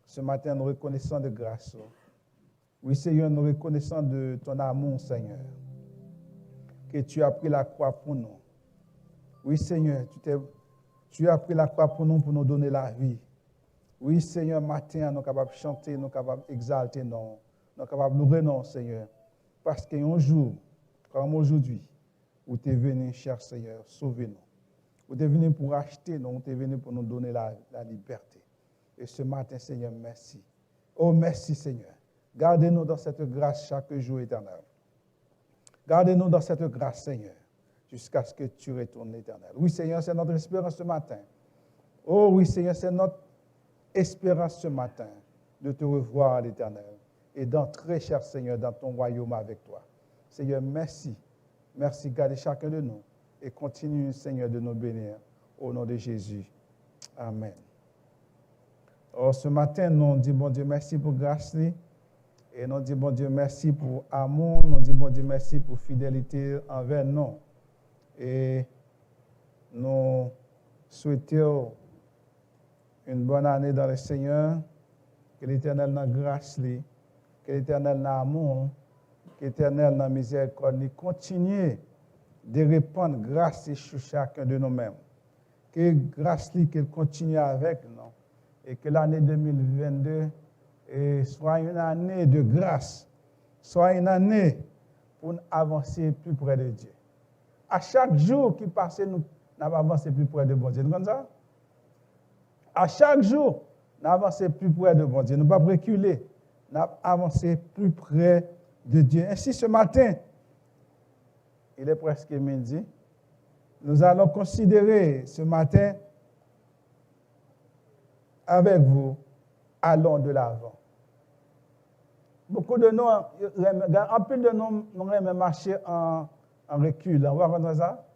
Ce matin, nous reconnaissons de grâce. Oui, Seigneur, nous reconnaissons de ton amour, Seigneur, que tu as pris la croix pour nous. Oui, Seigneur, tu as pris la croix pour nous donner la vie. Oui, Seigneur, matin, nous sommes capables de chanter, nous sommes capables d'exalter, nous sommes capables de louer, non, Seigneur. Parce qu'un jour, comme aujourd'hui, où tu es venu, cher Seigneur, sauver-nous. Où tu es venu pour acheter, nous, où tu es venu pour nous donner la liberté. Et ce matin, Seigneur, merci. Oh, merci, Seigneur. Gardez-nous dans cette grâce chaque jour éternel. Gardez-nous dans cette grâce, Seigneur, jusqu'à ce que tu retournes l'éternel. Oui, Seigneur, c'est notre espérance ce matin. Oh, oui, Seigneur, c'est notre espérance ce matin de te revoir à l'éternel et d'entrer, cher Seigneur, dans ton royaume avec toi. Seigneur, merci. Merci, gardez chacun de nous et continue, Seigneur, de nous bénir. Au nom de Jésus. Amen. Oh, ce matin, nous disons, bon Dieu, merci pour grâce. Et nous disons, bon Dieu, merci pour amour. Nous disons, bon Dieu, merci pour fidélité envers nous. Et nous souhaitons une bonne année dans le Seigneur. Que l'Éternel dans grâce, que l'Éternel dans amour, que l'Éternel dans miséricorde, continue de répandre grâce sur chacun de nous-mêmes. Que grâce qu'elle continue avec nous. Et que l'année 2022 soit une année de grâce, soit une année pour avancer plus près de Dieu. À chaque jour qui passe, nous avançons plus près de bon Dieu. Nous comme ça? À chaque jour, nous avançons plus près de bon Dieu. Nous ne pouvons pas reculer. Nous avançons plus près de Dieu. Ainsi, ce matin, il est presque midi, nous allons considérer ce matin avec vous, allons de l'avant. Beaucoup de nous, un peu de nous, nous aimons marcher en recul. On va voir ça?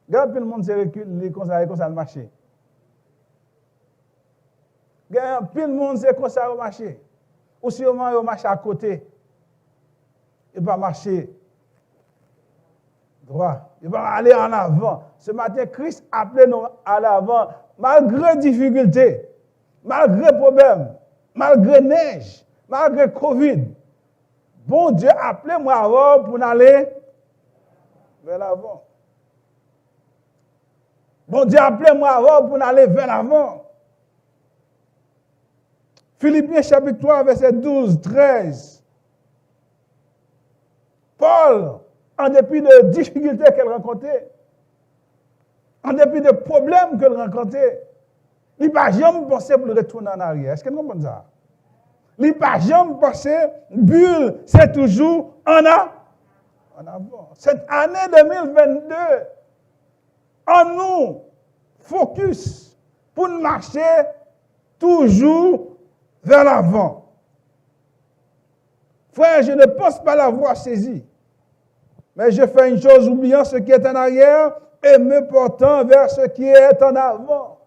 Regarde, le monde se recule, comme ça marcher. Regarde, le monde se comme ça marcher. Ou si on marche à côté, il va marcher droit. Il va aller en avant. Ce matin, Christ appelait nous à l'avant, malgré difficultés, malgré problèmes, malgré neige, malgré Covid. Bon Dieu, appelez-moi avant pour aller vers l'avant. Bon Dieu, appelez-moi avant pour aller vers l'avant. Philippiens chapitre 3, verset 12, 13. Paul, en dépit de difficultés qu'elle rencontrait, en dépit de problèmes qu'elle rencontrait, il n'a pas jamais pensé pour retourner en arrière. Est-ce que vous comprenez ça? Il n'a pas jamais pensé, bulle, c'est toujours en avant. Cette année 2022, en nous, focus pour marcher toujours vers l'avant. Frère, je ne pense pas l'avoir saisi. Mais je fais une chose, oubliant ce qui est en arrière et me portant vers ce qui est en avant.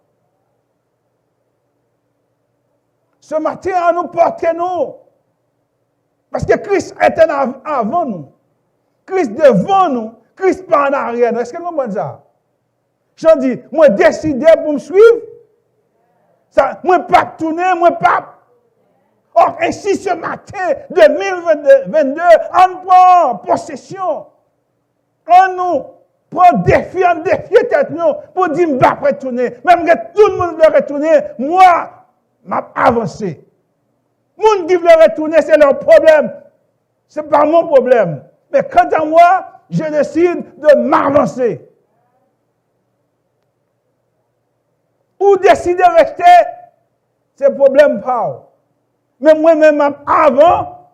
Ce matin, nous portons, parce que Christ est avant nous. Christ devant nous, Christ pas en arrière. Est-ce que vous comprenez ça? Je dis, moi décidé pour me suivre. Ça, moi pas tourner, moi pas. Or, ainsi ce matin 2022, on prend possession. On nous prend défi, on défie tête nous pour dire, je ne vais pas retourner. Même que tout le monde veut retourner, moi, je vais avancer. Les gens qui veulent retourner, c'est leur problème. Ce n'est pas mon problème. Mais quant à moi, je décide de m'avancer. Ou décider de rester, c'est problème pas. Mais moi-même, avant,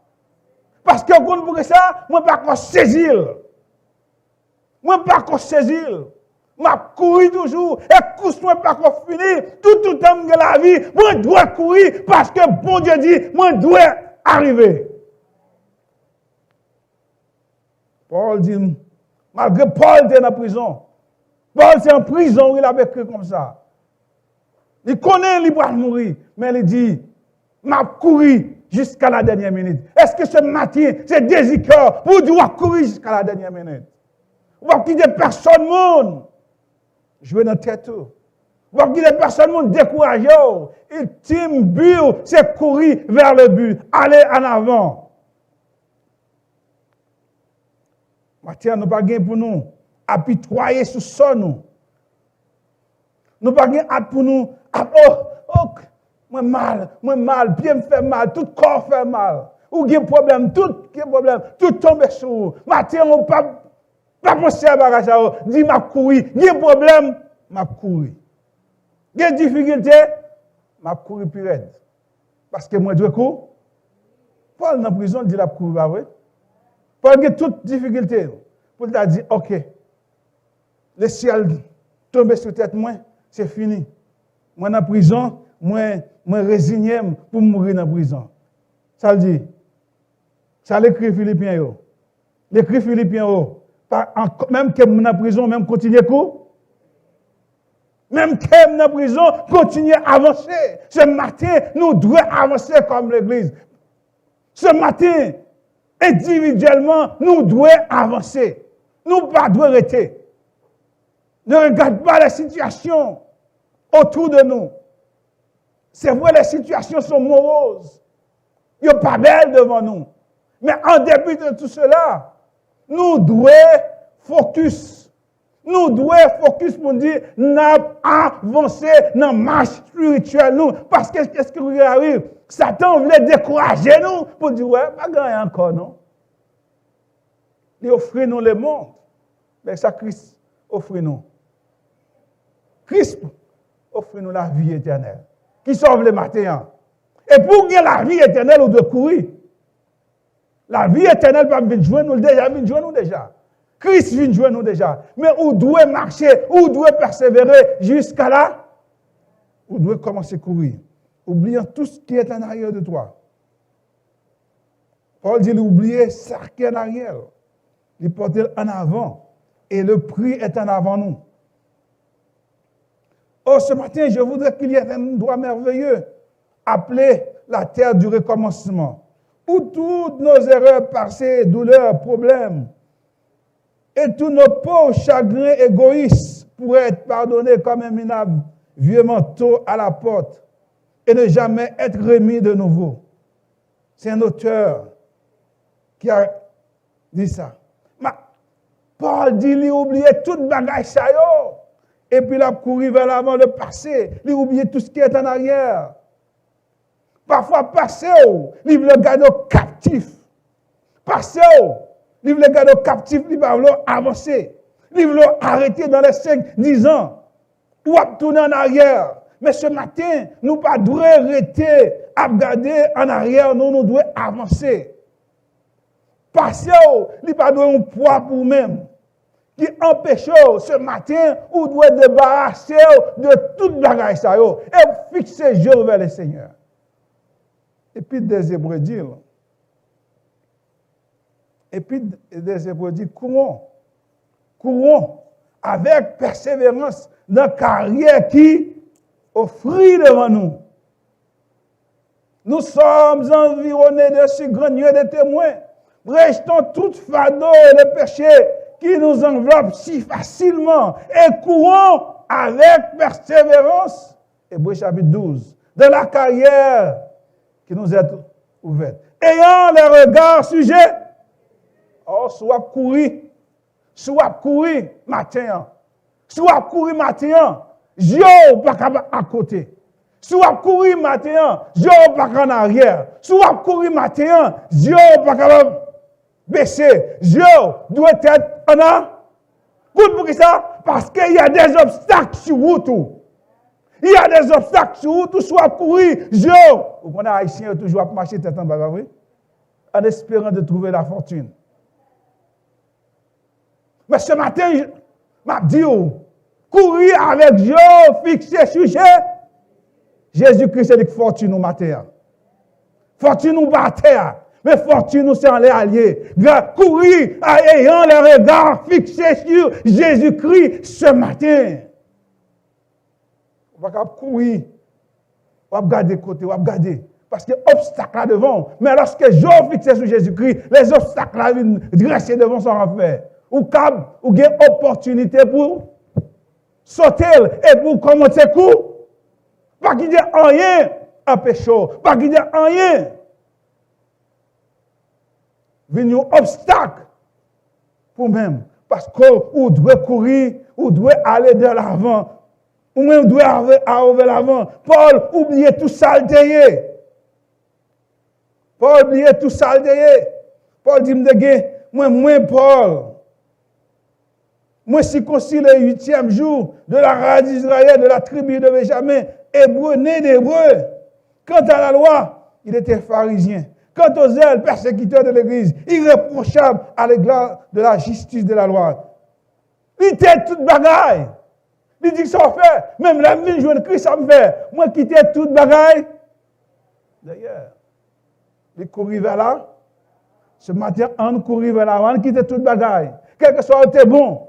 parce que pour ça, moi, je ne peux pas saisir. Moi, je ne peux pas saisir. Je cours toujours. Et course, moi, je ne peux pas finir. Tout le temps de la vie, moi, je dois courir parce que bon Dieu dit, moi, je dois arriver. Paul dit, malgré Paul était en prison. Paul est en prison, il avait écrit comme ça. Il connaît, il va mourir. Mais il dit, m'a couru jusqu'à la dernière minute. Est-ce que ce matin, c'est désir pour doit courir jusqu'à la dernière minute? On va quitter personne, monde. Jouer dans tête. Donc, il est personne découragé. Ultime but, c'est courir vers le but, aller en avant. Maintenant, nous pas pour nous apitoyer sur ça, nous. Nous pas pour nous, moi mal, pied me fait mal, tout corps fait mal. Ou il y a problème, tout tombe sur vous. Maintenant, on pas penser à bagage ça. Dis m'a courir, il y a problème, m'a courir. Il y a difficulté, m'a courir plus raide. Parce que moi je cours. Paul dans prison dit la courir pas vrai. Paul a toute difficulté. Paul a dit OK. Le ciel tombe sur tête moi, c'est fini. Moi dans prison, moi résigné pour mourir dans prison. Ça le dit. Ça l'écrit Philippiens yo. L'écrit Philippiens yo. Même que dans prison, même continuer cours. Même que dans prison, continuer à avancer. Ce matin, nous devons avancer comme l'Église. Ce matin, individuellement, nous devons avancer. Nous ne devons pas arrêter. Ne regarde pas la situation autour de nous. C'est vrai, les situations sont moroses. Ils ne sont pas belles devant nous. Mais en dépit de tout cela, nous devons focus. Nous devons focus pour dire, nous avancer dans la marche spirituelle. Nous, parce que qu'est-ce qui arrive? Satan voulait décourager nous pour dire, ouais, pas gagner encore, non? Il offre nous le monde. Mais ça, Christ offre nous. Christ offre nous la vie éternelle. Qui sauve les matins. Et pour gagner la vie éternelle, on doit courir. La vie éternelle va venir jouer nous déjà. Christ vient jouer nous déjà. Mais on doit marcher, on doit persévérer jusqu'à là. On doit commencer à courir. Oubliant tout ce qui est en arrière de toi. Paul dit oublier ça qui est en arrière. Il porte en avant. Et le prix est en avant nous. Oh, ce matin, je voudrais qu'il y ait un endroit merveilleux appelé la terre du recommencement, où toutes nos erreurs passées, douleurs, problèmes, et tous nos pauvres chagrins égoïstes pourraient être pardonnés comme un minable vieux manteau à la porte et ne jamais être remis de nouveau. C'est un auteur qui a dit ça. Mais Paul dit, il oubliait toute bagage ça yo. Et puis il a couru vers l'avant le passé. Il oubliait tout ce qui est en arrière. Parfois, passé, il veut le garder captif. Passé, il veut le garder captif, il va avancer. Il veut arrêter dans les 5-10 ans. Ou à tourner en arrière. Mais ce matin, nous ne devons pas arrêter à regarder en arrière. Nous devons avancer. Passé, il ne pas un poids pour nous-mêmes. Qui empêche ce matin, ou doit débarrasser de toute bagage ça et fixer Dieu vers le Seigneur. Et puis des Hébreux dit, courons avec persévérance dans la carrière qui offre devant nous. Nous sommes environnés de ce grand lieu de témoins. Rejetons tout fardeau et le péché qui nous enveloppe si facilement et courons avec persévérance. Hébreux chapitre 12. De la carrière qui nous est ouverte. Ayant les regards sujets. Oh, soit courir matin. Soit courir matin. Je pas à côté. Soit courir matin. Je pas en arrière. Soit courir matin. Je pas baisser. Je dois être en avant. Pour ça? Parce qu'il y a des obstacles sur route. Il y a des obstacles sur route, soit courir. Vous connaissez, Haïtiens toujours à marcher tête en bas, oui? En espérant de trouver la fortune. Mais ce matin, je m'a dit, courir avec Dieu, fixer sujet. Jésus-Christ est la fortune au matin. Fortune ou pas terre. Mais fortune nous c'est en les alliés. Courir ayant les regards fixés sur Jésus-Christ ce matin. On va courir. On va regarder côté, on va regarder. Parce que obstacle là devant. Mais lorsque je fixe sur Jésus-Christ, les obstacles là viennent dresser devant son enfer. Ou une opportunité pour sauter et pour commencer coup. Pas qu'il y ait rien à péché, pas qu'il y ait rien. Venir obstacle pour même. Parce qu'on doit courir, on doit aller de l'avant. Ou même doit arriver l'avant. Paul oubliait tout ça le Paul oubliait tout ça le Paul dit, moi Paul, moi circoncis le 8e jour de la race d'Israël, de la tribu de Benjamin, hébreu, né d'hébreu. Quant à la loi, il était pharisien. Quant aux zèles, persécuteur de l'Église, irréprochable à l'égard de la justice de la loi. Il était toute bagaille. Il dit que ça fait, même la vie de Christ, ça me fait. Moi, quitter toute bagaille. D'ailleurs, il courir vers là. Ce matin, on courir vers là, on quitte toute bagaille. Quel que soit, il était bon.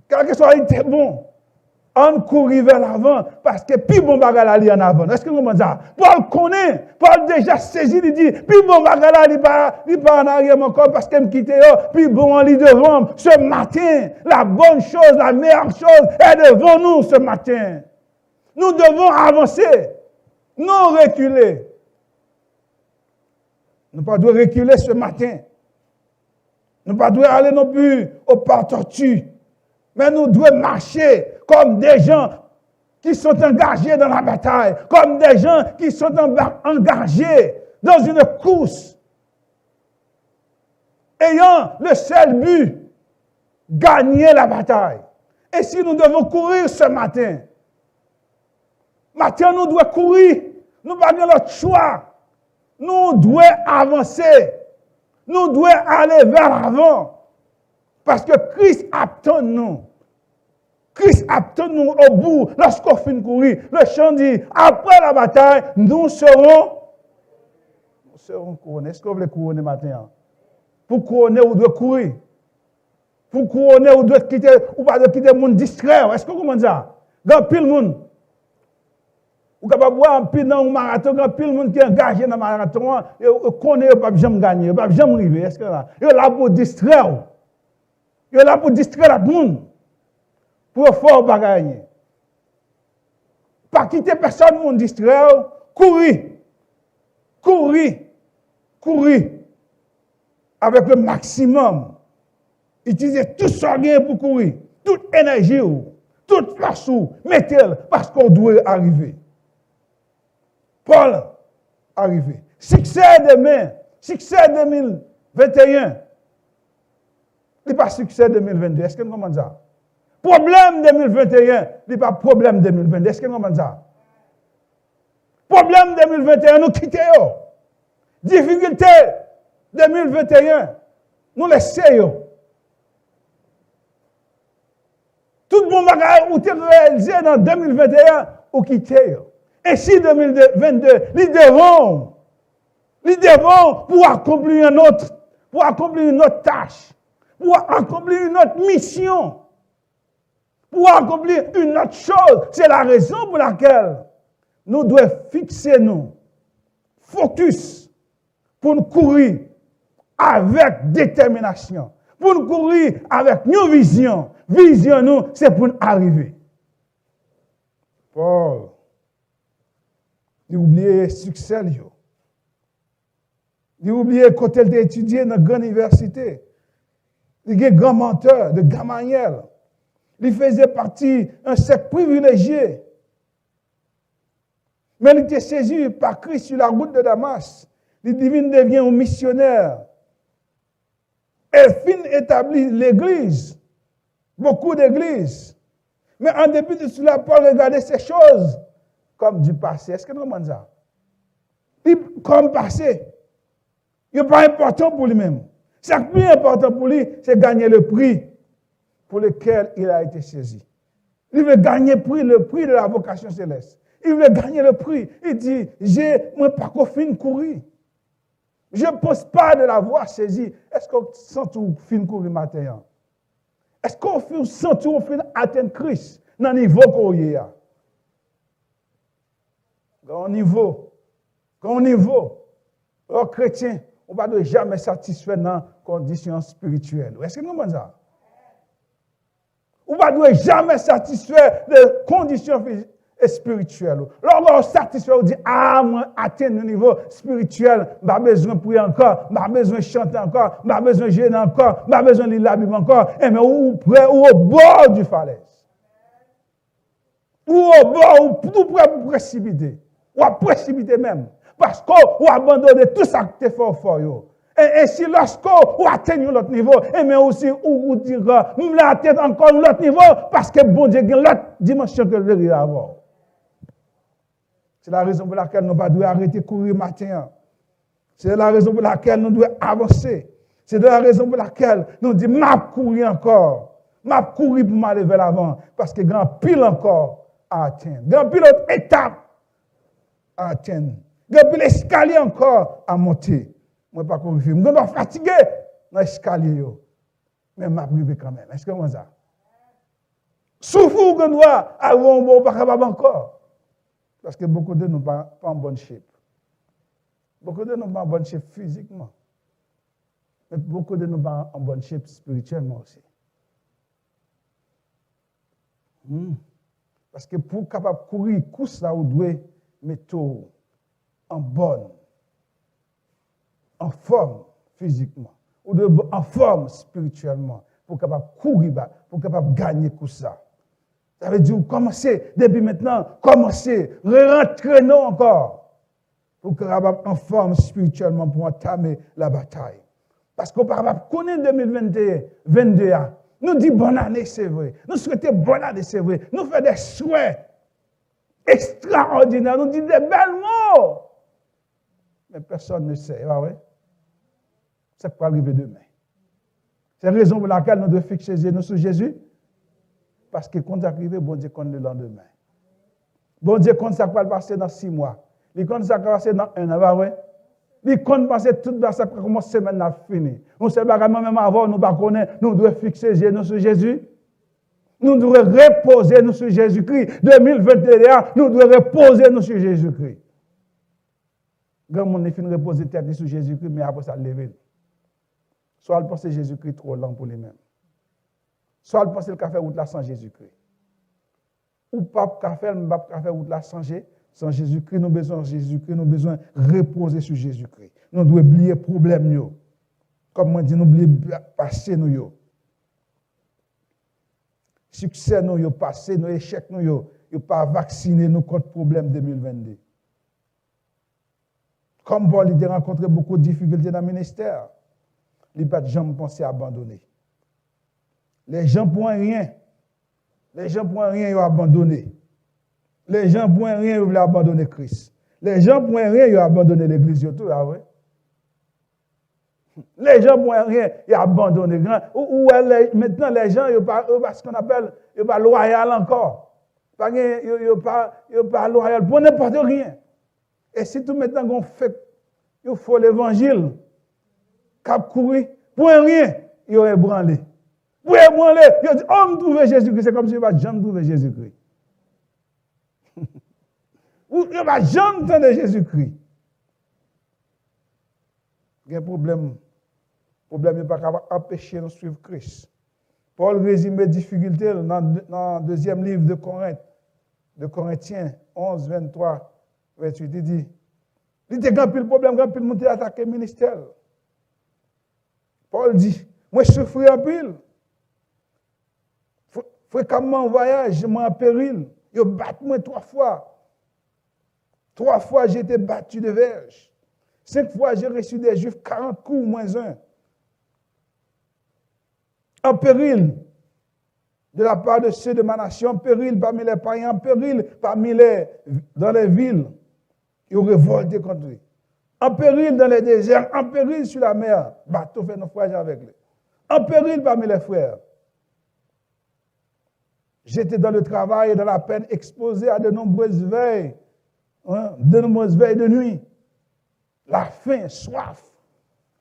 Quel que soit, il était bon. On courir vers l'avant parce que plus bon bagage là, il y en avant. Est-ce que vous comprenez ça? Paul connaît, Paul déjà saisi, il dit, plus bon bagage là, il pas en arrière encore parce qu'il me quitte, plus bon on lit devant. Ce matin, la bonne chose, la meilleure chose est devant nous ce matin. Nous devons avancer, non reculer. Nous ne devons pas reculer ce matin. Nous ne devons pas aller non plus au pas tortue. Mais nous devons marcher comme des gens qui sont engagés dans la bataille, comme des gens qui sont engagés dans une course, ayant le seul but, gagner la bataille. Et si nous devons courir ce matin, nous devons courir, nous n'avons pas notre choix. Nous devons avancer, nous devons aller vers l'avant. Parce que Christ attend nous. Christ attend nous au bout lorsqu'on finit de courir. Le chant dit, après la bataille, nous serons couronnés. Est-ce que vous voulez couronner matin? Pour couronner, vous devez courir. Pour couronner, vous devez quitter, ou pas de quitter le monde distrait. Est-ce que vous comprenez ça? Dans pile le monde. Vous pouvez voir un pile dans un marathon, quand pile le monde qui est engagé dans le marathon, vous connaissez, vous ne pouvez jamais gagner, vous ne pouvez jamais arriver. Est-ce que là? Vous êtes là pour distraire. Vous êtes là pour distraire tout le monde. Pour faire bagaille. Pas quitter personne, monde distraire. Courir. Courir. Courir. Avec le maximum. Utilisez tout ce bien pour courir. Toute énergie, toute force, mettez-le parce qu'on doit arriver. Paul, arrivé. Succès demain. Succès 2021. Il n'est pas succès 2022. Est-ce que vous comprenez ça? Problème 2021, il n'est pas problème 2022. Est-ce que vous comprenez ça? Problème 2021, nous quittons. Difficulté 2021, nous laissons. Tout le monde va réaliser dans 2021, ou quitter. Et si 2022, nous devons pour accomplir une autre tâche, pour accomplir une autre mission, pour accomplir une autre chose. C'est la raison pour laquelle nous devons fixer nous, focus, pour nous courir avec détermination, pour nous courir avec une vision. Vision, nous, c'est pour nous arriver. Paul, il oublié le succès. Il oublié quand il a étudié dans la grande université. Il est grand menteur de Gamaliel. Il faisait partie d'un secte privilégié. Mais il était saisi par Christ sur la route de Damas. Il devient un missionnaire. Et fin établit l'église. Beaucoup d'églises. Mais en dépit de cela, Paul regardait ces choses comme du passé. Est-ce que nous comprenons ça? Comme passé. Il n'est pas important pour lui-même. Ce qui est plus important pour lui, c'est gagner le prix pour lequel il a été saisi. Il veut gagner le prix de la vocation céleste. Il veut gagner le prix. Il dit, moi, pas qu'au fin de courir. Je ne pense pas de l'avoir saisi. Est-ce qu'on sent tout fin de courir matin? Est-ce qu'on sent tout fin d'atteindre Christ dans le niveau qu'on y a? Quand on niveau, les chrétiens, on ne va jamais satisfaire dans les conditions spirituelles. Est-ce que nous comprenons ça? On ne pas doit jamais satisfaire des conditions physiques et spirituelles. Lorsqu'on satisfait, on dit, ah, moi, atteindre le niveau spirituel, pas besoin de prier encore, pas besoin de chanter encore, pas besoin de gêner encore, pas besoin de lire la Bible encore, et mais ou près, ou au bord du falaise. Ou au bord, ou tout près pour précipiter. Ou à précipiter même. Parce qu'on abandonne tout ça que tu fais fort. Et si lorsqu'on atteint l'autre niveau, et mais aussi, on dira, on atteint encore l'autre niveau, parce que bon Dieu a l'autre dimension que le a avoir. C'est la raison pour laquelle nous ne devons pas arrêter de courir matin. C'est la raison pour laquelle nous devons avancer. C'est la raison pour laquelle nous disons, m'a courir encore. M'a courir pour m'aller vers l'avant. Parce que grand pile encore à atteindre. Grand pile autre étape à atteindre. Grand pile escalier encore à monter. Moi, pas courir. Je ne suis pas fatigué dans l'escalier. Mais m'a privé quand même. Est-ce que moi ça? Souffle qu'on doit avoir un bon pas capable encore. Parce que beaucoup de nous ne sont pas en bonne shape. Beaucoup de nous ne sont pas en bonne shape physiquement. Mais beaucoup de nous ne sont pas en bonne shape spirituellement aussi. Parce que pour capable de courir, course là, vous devez mettre en bonne, en forme physiquement, ou en forme spirituellement, pour capable de courir, pour capable de gagner course ça. Ça veut dire commencer, depuis maintenant, commencer, rentrer nous encore, pour être en forme spirituellement pour entamer la bataille. Parce qu'on ne peut pas connaître 2022. Nous disons bonne année, c'est vrai. Nous souhaitons bonne année, c'est vrai. Nous faisons des souhaits extraordinaires. Nous disons des belles mots. Mais personne ne sait. C'est quoi arriver demain. C'est la raison pour laquelle nous devons fixer les yeux sur Jésus. Parce que quand ça arrive, bon Dieu compte le lendemain. Bon Dieu compte ça va passer dans 6 mois. Il compte ça va passer dans 1 an. Il compte passer toute la semaine a fini. On sait pas même avant, nous ne connaissons pas, nous devons fixer les yeux sur Jésus. Nous devons reposer nous sur Jésus-Christ. 2021, nous devons reposer nous sur Jésus-Christ. Grand monde finit de reposer tête sur Jésus-Christ, mais après ça, lever. Soit il pense que Jésus-Christ trop lent pour lui-même. Soit il pense qu'il a fait route là sans Jésus-Christ. Ou pas faire route là sans Jésus-Christ. Nous avons besoin de Jésus-Christ, nous avons besoin de reposer sur Jésus-Christ. Nous devons oublier les problèmes. Comme moi dis, nous oublier passer nous. Succès nous, passé, nos échecs nous, pas vacciner nous contre problème 2022. Comme Paul, il a rencontré beaucoup de difficultés dans le ministère. Il n'a pas jamais pensé à abandonner. Les gens pour rien. Les gens pour rien, ils ont abandonné. Les gens pour rien, ils veulent abandonner Christ. Les gens pour rien, ils ont abandonné l'Église. Les gens pour rien, ils ont abandonné. Maintenant, les gens, ils n'ont pas ce qu'on appelle, ils n'ont pas loyal encore. Ils n'ont pas loyal pour n'importe rien. Et si tout maintenant qu'on fait, il faut l'évangile, cap courir, pour rien, ils ont ébranlé. Pour ébranler, ils ont dit, oh, me trouver Jésus-Christ, c'est comme si je ne vais jamais trouver Jésus-Christ. Il ne va jamais entendre Jésus-Christ. Il y a un problème. Le problème n'est pas capable d'empêcher de suivre Christ. Paul résume les difficultés dans le deuxième livre de Corinthiens 11, 23, 28. Il dit, il y a un problème, grand pile monter attaquer le ministère. Paul dit, moi je souffre en pile. Fréquemment en voyage, je m'en péril. Ils battent moi 3 fois. 3 fois j'ai été battu de verge. 5 fois j'ai reçu des Juifs 40 coups moins 1. En péril de la part de ceux de ma nation, en péril parmi les païens, en péril dans les villes. Ils ont révolté contre lui. En péril dans les déserts, en péril sur la mer. Bateau fait naufrage avec lui. En péril parmi les frères. J'étais dans le travail et dans la peine, exposé à de nombreuses veilles. De nombreuses veilles de nuit. La faim, soif.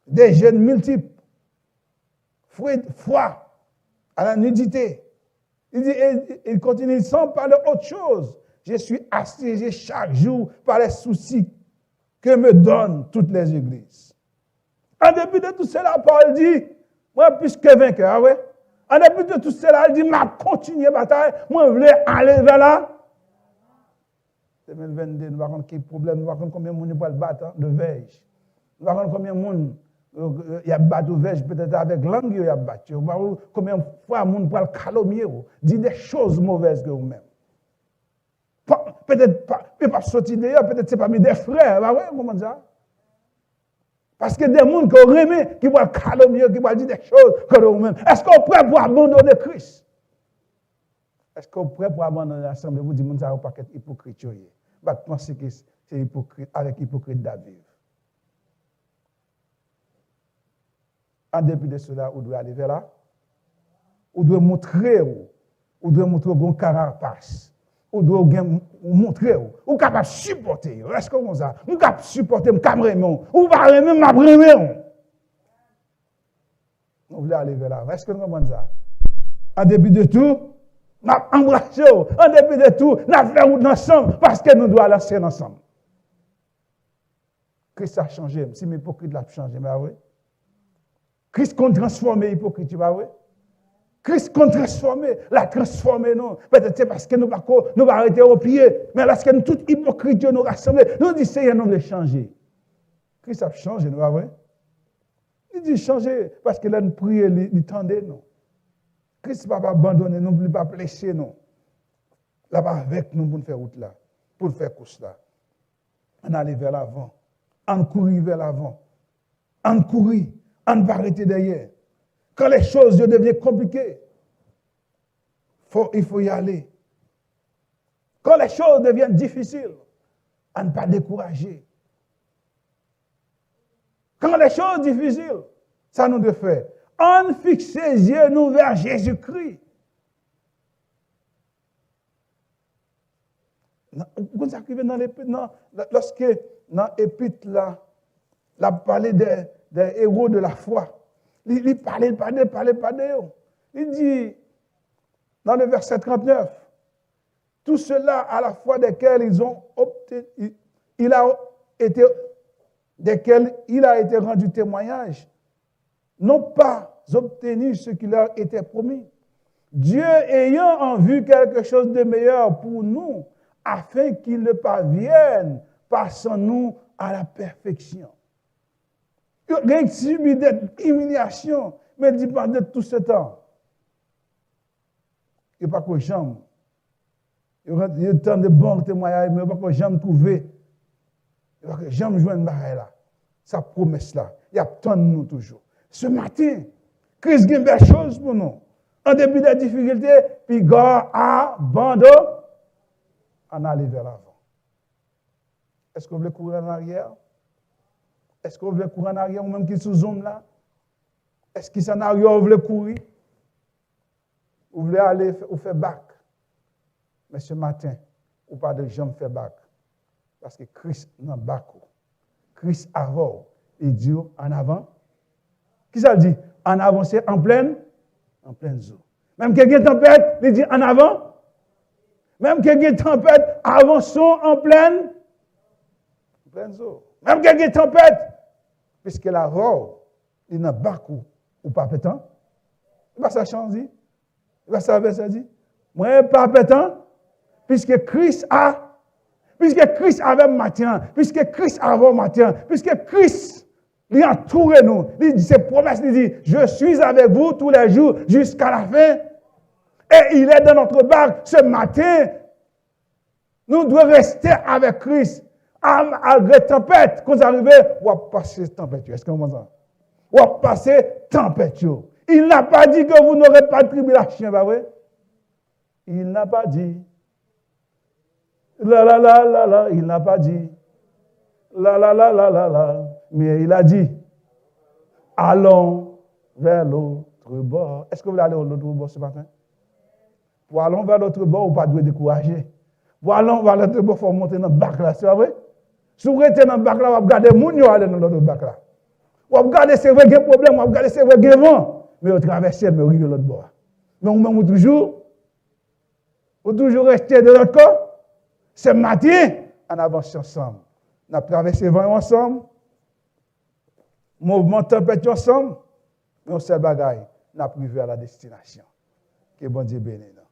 Des jeûnes multiples. Froid. À la nudité. Il continue sans parler autre chose. Je suis assiégé chaque jour par les soucis que me donnent toutes les églises. En dépit de tout cela, Paul dit, moi plus que vainqueur, En dépit de tout cela, il dit, m'a continué bataille, moi, je voulais aller vers là. 2022, nous ne savons pas quel problème, nous ne savons pas combien de monde peut le battre de veille. Nous ne savons pas combien de monde il y a battu de veille, peut-être avec langue, il y a battu. Nous ne savons pas combien de fois monde peut le calomnier, dire des choses mauvaises que vous-même. Peut-être pas sortir d'ailleurs, peut-être c'est pas mis des frères, comment ça? Parce que des gens qui ont aimé, qui vont calomnier, qui vont dire des choses que vous-même. Est-ce qu'on est prêt pour abandonner Christ? Est-ce qu'on est prêt pour abandonner l'assemblée? Vous dites, ça ne va pas être hypocrite. Vous pensez que c'est hypocrite, avec hypocrite d'Aviv. En dépit de cela, vous devez aller vers là. Vous devez montrer, vos carapace. Vous devez montrer, vous êtes capable de supporter. Est-ce que vous ça? Vous êtes capable de supporter, vous êtes capable de supporter, vous parlez vous voulez aller vers là. Est-ce que vous comprenez ça? En dépit de tout, nous embrassons. En dépit de tout, nous faisons ensemble parce que nous devons lancer ensemble. Christ a changé. Si mes hypocrites l'ont changé, mais oui. Christ a transformé l'hypocrite, tu vois, oui. Christ a transformé, l'a transformé, non. Peut-être c'est parce que nous ne pas arrêter au pied. Mais lorsque nous, toute hypocrite, nous rassemblons, nous disons, Seigneur, nous voulons changer. Christ a changé, nous, oui. Il dit changer parce que là, nous prions, il tendait, non. Christ ne va pas abandonner, nous ne va pas laisser, non. Là-bas avec nous pour faire route là, pour faire course là. On allait vers l'avant, on courir vers l'avant, on courir, on ne pas arrêter derrière. Quand les choses deviennent compliquées, il faut y aller. Quand les choses deviennent difficiles, on ne pas décourager. Quand les choses difficiles, ça nous doit faire. On fixe les yeux nous vers Jésus-Christ. Vous arrivez dans l'épître, lorsque dans l'épître, la parlé des héros de la foi. Il parlait. Il dit, dans le verset 39, tout cela à la foi desquels ils ont obtenu, desquels il a été rendu témoignage, n'ont pas obtenu ce qui leur était promis. Dieu ayant en vue quelque chose de meilleur pour nous, afin qu'il ne parvienne, passons-nous à la perfection. Il y a subi des humiliations, mais il dit pas de tout ce temps. Il n'y a pas que j'aime. Il y a tant de bons témoignages, mais il n'y a pas que j'aime trouver. Il n'y a pas que j'aime joindre là. Sa promesse là. Il y a tant de nous toujours. Ce matin, Christ a une belle chose pour nous. En début des difficultés, puis God abandonne, on allait vers l'avant. Est-ce que vous voulez courir en arrière? Est-ce que vous voulez courir en arrière ou même qui sous zoom là? Est-ce qu'il s'en arrière vous voulez courir? Vous voulez aller ou faire bac? Mais ce matin, ou pas de jambes faire bac. Parce que Christ n'a bac. Christ avant, il dit en avant. Qui ça dit? En avant, c'est en pleine eau. Même quelqu'un tempête, il dit en avant. Même quelqu'un tempête, avançons en pleine eau. Même quelqu'un tempête, puisque la roue, il n'a pas ou pas pétant. Il va ça changer. Il va savoir ça dit. Moi, pas pétant, puisque Christ avait matin, puisque Christ avait matin, puisque Christ il entoure nous. Il dit ses promesses, il dit, je suis avec vous tous les jours jusqu'à la fin. Et il est dans notre barque ce matin. Nous devons rester avec Christ. Malgré tempête, quand vous arrivez, on va passer tempête. Est-ce que vous entendez? On va passer tempête. Il n'a pas dit que vous n'aurez pas de tribulation, pas vrai? Il n'a pas dit. Il n'a pas dit. Mais il a dit, allons vers l'autre bord. Est-ce que vous voulez aller vers l'autre bord ce matin? Pour aller vers l'autre bord, vous ne pouvez pas décourager. Pour aller vers l'autre bord, il faut monter dans le bac là, c'est vrai? Si vous êtes dans le bac là, vous regardez les gens aller dans l'autre bac là. Vous regardez c'est vrai qu'il y a un problème, vous regardez c'est vrai qu'il y a un vent. Mais vous traversez, mais vous arrivez de l'autre bord. Mais vous toujours rester de l'autre côté. Ce matin, on avance ensemble. On a traversé le vent ensemble. Mouvement tempête ensemble. Mais on sait bagaille. nous arriver à la destination. Que bon Dieu bénisse.